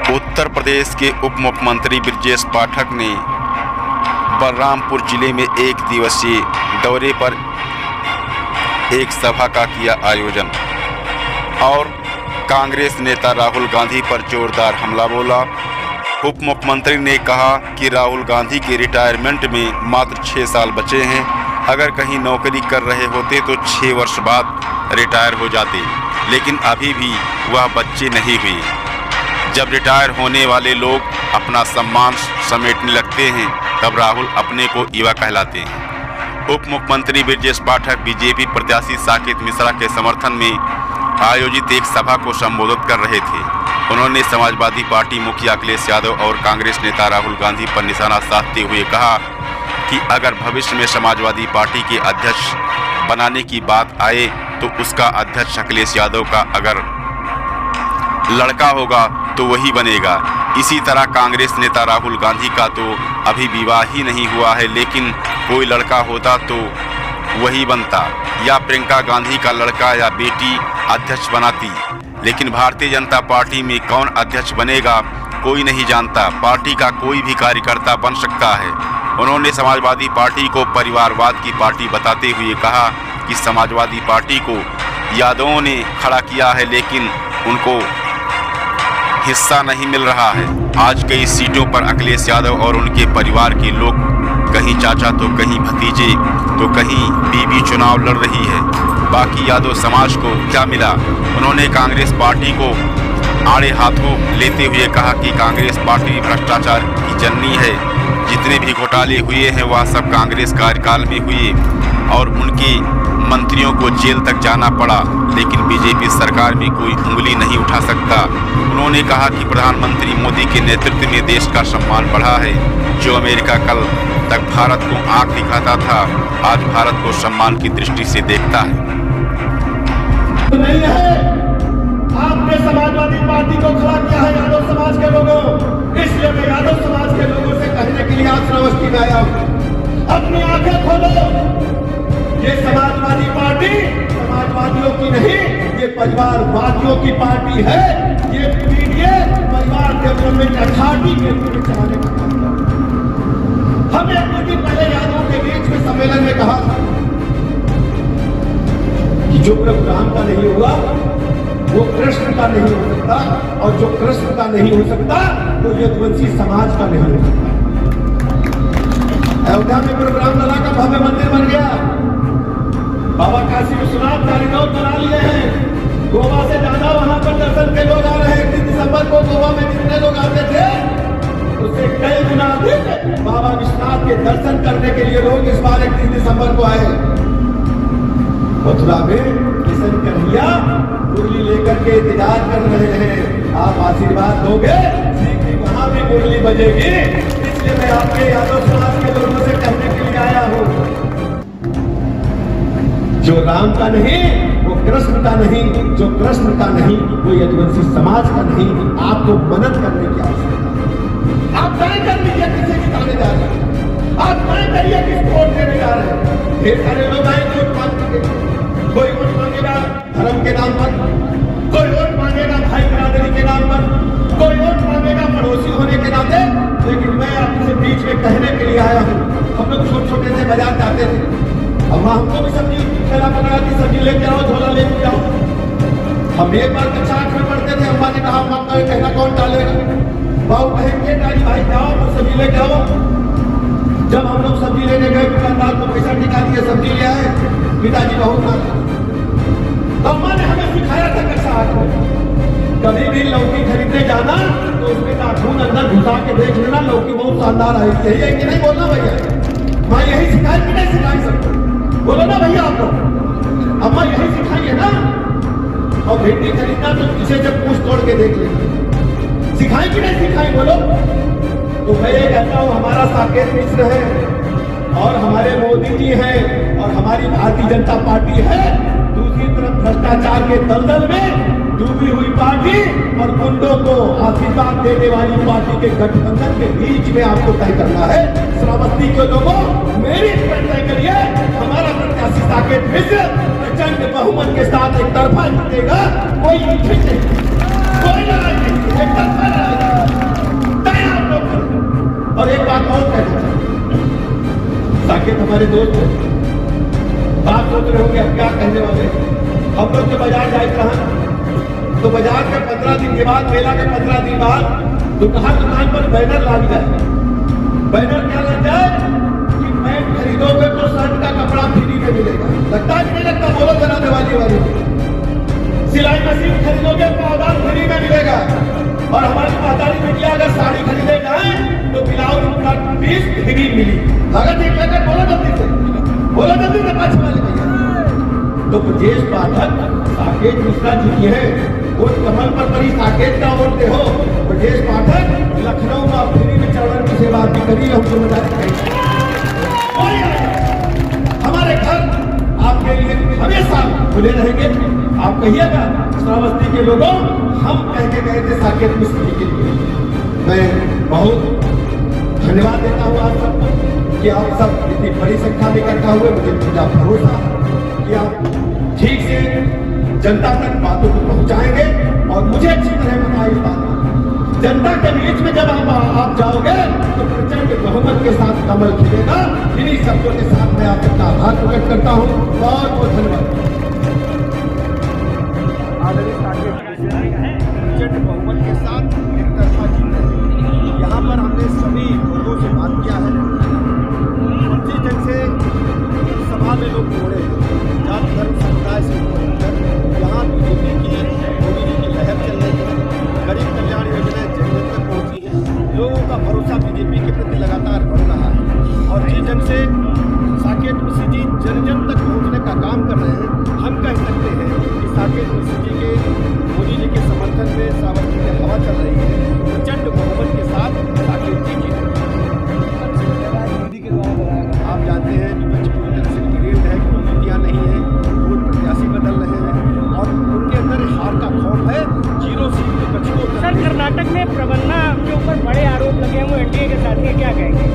उत्तर प्रदेश के उप मुख्यमंत्री ब्रजेश पाठक ने बलरामपुर जिले में एक दिवसीय दौरे पर एक सभा का किया आयोजन और कांग्रेस नेता राहुल गांधी पर जोरदार हमला बोला। उप मुख्यमंत्री ने कहा कि राहुल गांधी के रिटायरमेंट में मात्र 6 साल बचे हैं। अगर कहीं नौकरी कर रहे होते तो 6 वर्ष बाद रिटायर हो जाते, लेकिन अभी भी वह बच्चे नहीं हुए। जब रिटायर होने वाले लोग अपना सम्मान समेटने लगते हैं तब राहुल अपने को युवा कहलाते हैं। उप मुख्यमंत्री ब्रजेश पाठक बीजेपी प्रत्याशी साकेत मिश्रा के समर्थन में आयोजित एक सभा को संबोधित कर रहे थे। उन्होंने समाजवादी पार्टी मुखिया अखिलेश यादव और कांग्रेस नेता राहुल गांधी पर निशाना साधते हुए कहा कि अगर भविष्य में समाजवादी पार्टी के अध्यक्ष बनाने की बात आए तो उसका अध्यक्ष अखिलेश यादव का अगर लड़का होगा तो वही बनेगा। इसी तरह कांग्रेस नेता राहुल गांधी का तो अभी विवाह ही नहीं हुआ है, लेकिन कोई लड़का होता तो वही बनता, या प्रियंका गांधी का लड़का या बेटी अध्यक्ष बनाती। लेकिन भारतीय जनता पार्टी में कौन अध्यक्ष बनेगा कोई नहीं जानता। पार्टी का कोई भी कार्यकर्ता बन सकता है। उन्होंने समाजवादी पार्टी को परिवारवाद की पार्टी बताते हुए कहा कि समाजवादी पार्टी को यादवों ने खड़ा किया है, लेकिन उनको हिस्सा नहीं मिल रहा है। आज कई सीटों पर अखिलेश यादव और उनके परिवार के लोग, कहीं चाचा तो कहीं भतीजे तो कहीं बीबी चुनाव लड़ रही है। बाकी यादव समाज को क्या मिला? उन्होंने कांग्रेस पार्टी को आड़े हाथों लेते हुए कहा कि कांग्रेस पार्टी भ्रष्टाचार की जननी है। जितने भी घोटाले हुए हैं वह सब कांग्रेस कार्यकाल में हुए और उनके मंत्रियों को जेल तक जाना पड़ा, लेकिन बीजेपी सरकार में कोई उंगली नहीं उठा सकता। उन्होंने कहा कि प्रधानमंत्री मोदी के नेतृत्व में देश का सम्मान बढ़ा है। जो अमेरिका कल तक भारत को आंख दिखाता था, आज भारत को सम्मान की दृष्टि से देखता है। नहीं है, आपने समाजवादी पार्टी को खड़ा किया है यादव समाज के लोगों, इसलिए मैं यादव समाज के लोगों से कहने के लिए आज श्रावस्ती में आया हूँ। अपनी आंखें खोलो, ये समाजवादी पार्टी समाजवादियों की नहीं, ये परिवारवादियों की पार्टी है। ये पीडीए परिवार डेवलपमेंट अथॉरिटी के रूप में चलाने का काम कर रहा है। हमने कुछ दिन पहले यादवों के बीच में सम्मेलन में कहा था कि जो प्रभु राम का नहीं होगा वो कृष्ण का नहीं हो सकता, और जो कृष्ण का नहीं हो सकता तो यदुवंशी समाज का नहीं हो सकता। अयोध्या में प्रभु रामलला का भव्य मंदिर बन गया। बाबा काशी विश्वनाथ का रिकॉर्ड बना लिए हैं। गोवा से ज्यादा वहां पर दर्शन के लोग आ रहे हैं। 31 दिसंबर को गोवा में जितने लोग आते थे उससे कई गुना अधिक बाबा विश्वनाथ के दर्शन करने के लिए लोग इस बार 31 दिसंबर को आए। मथुरा में किशन कन्हैया मुरली लेकर के इंतजार कर रहे हैं। आप आशीर्वाद दोगे, वहां भी मुरली बजेगी। इसलिए मैं आपके यादव समाज के लोगों से कहने के लिए आया हूँ, जो राम का नहीं वो कृष्ण का नहीं, जो कृष्ण का नहीं वो यदुवंशी समाज का नहीं। आपको मदद करने की आवश्यकता है। आप तय कर लीजिए किसे जिताने जा रहे हैं, आप तय करिए किस वोट देने जा रहे हैं। ढेर सारे लोग आए वोट मांगेंगे, कोई वोट मांगेगा धर्म के नाम पर, कोई वोट मांगेगा भाई बिरादरी के नाम पर, कोई वोट मांगेगा पड़ोसी होने के नाते। लेकिन मैं आपसे बीच में कहने के लिए आया हूँ, हम लोग छोटे छोटे से बाजार जाते थे, अब वहाँ हमको भी सब्जी ठेला पकड़ा की सब्जी लेके आओ, झोला लेके आओ। हम एक बार कक्षा 8 में पढ़ते थे, अम्मा ने कहा अम्मा का कहना कौन डालेगा, बाबू कहेंगे डाली भाई जाओ तो सब्जी लेके आओ। जब हम लोग सब्जी लेने गए दुकानदार को पैसा निकालिए, सब्जी ले आए, पिताजी बहुत मांगा। अम्मा ने हमें सिखाया था कक्षा 8 में, कभी भी लौकी खरीदने जाना तो उसमें नाखून अंदर घुसा के देख लेना, लौकी बहुत शानदार आई थी। यही कि नहीं बोलना भैया, माँ यही सिखाई कि नहीं सिखाई सबको? बोलो ना भैया आप लोग, अम्मा यही सिखाई है ना। और भिंडी खरीदना तो पीछे से पूछ तोड़ के देख लेना, सिखाई कि नहीं सिखाई बोलो। तो मैं ये कहता हूँ, हमारा साकेत मिश्र है और हमारे मोदी जी हैं और हमारी भारतीय जनता पार्टी है। दूसरी तरफ भ्रष्टाचार के दलदल में डूबी हुई पार्टी और गुंडों को आशीर्वाद देने वाली पार्टी के गठबंधन के बीच में आपको तय करना है। श्रावस्ती के लोगों, मेरी तय करिए, हमारा प्रत्याशी साकेत मिश्र प्रचंड बहुमत के साथ एक तरफा जीतेगा, कोई नहीं। साकेत हमारे दोस्त हैं, बात सोच रहे होंगे अब क्या कहने वाले। हम लोग तो बाजार जाए रहा, तो बाजार के 15 दिन के बाद, मेला के 15 दिन बाद दुकान पर बैनर लग जाए। बैनर क्या लग जाए कि पैंट खरीदोगे तो शर्ट का कपड़ा फ्री में मिलेगा। लगता है कि नहीं लगता? बोलो जरा दिवाली वाली। सिलाई मशीन खरीदोगे तो पावदान फ्री में मिलेगा। और हमारी मातारी बेटिया अगर साड़ी खरीदे जाए तो ब्लाउज का पीस फ्री मिली। अगर देख लेकर बोलो जल्दी से पाछे वाले भैया। तो ब्रजेश पाठक साकेत मिश्रा जी है, वो कमल पर परी साकेत का वोट दे हो। ब्रजेश पाठक लखनऊ में फ्री में चौड़र की सेवा भी करी, हम जिम्मेदारी हमारे घर आपके लिए हमेशा खुले रहेंगे। आप कहिएगा श्रावस्ती के लोगों, हम कह के गए थे साकेत मिश्र जी के लिए। मैं बहुत धन्यवाद देता हूँ आप सबको कि आप सब इतनी बड़ी संख्या में इकट्ठा हुए। मुझे पूरा भरोसा कि आप ठीक से जनता तक बातों को पहुंचाएंगे। और मुझे अच्छी तरह पता इस बात, जनता के बीच में जब आप जाओगे तो प्रचंड बहुमत के साथ कमल खिलेगा। इन्हीं शब्दों के साथ मैं आप सबका आभार प्रकट करता हूँ। बहुत बहुत धन्यवाद। प्रचंड बहुमत के साथ एक तरफा जीत है। यहाँ पर हमने सभी लोगों से बात किया है। उसी ढंग से सभा में लोग जोड़े, जाति धर्म समुदाय से यहाँ बीजेपी की, मोदी जी की लहर चल रही है। गरीब कल्याण योजनाएं जन जन तक पहुँची है। लोगों का भरोसा बीजेपी के प्रति लगातार बढ़ रहा है। और जिस ढंग से साकेत मिश्र जी जन जन तक पहुँचने का काम कर रहे हैं, हम कह सकते हैं कि साकेत मिश्र जी के, मोदी जी के समर्थन में श्रावस्ती में हवा चल रही है। प्रचंड बहुमत के साथ साकेत जी जीत। आप जानते हैं विपक्ष पूरी तरह से गिरेट है, कोई नीतियाँ नहीं है, वो प्रत्याशी बदल रहे हैं और उनके अंदर हार का खौफ है। 0 सीट विपक्ष को। सर, कर्नाटक में प्रबंधन के ऊपर बड़े आरोप लगे हैं, वो एनडीए के साथ, क्या कहेंगे?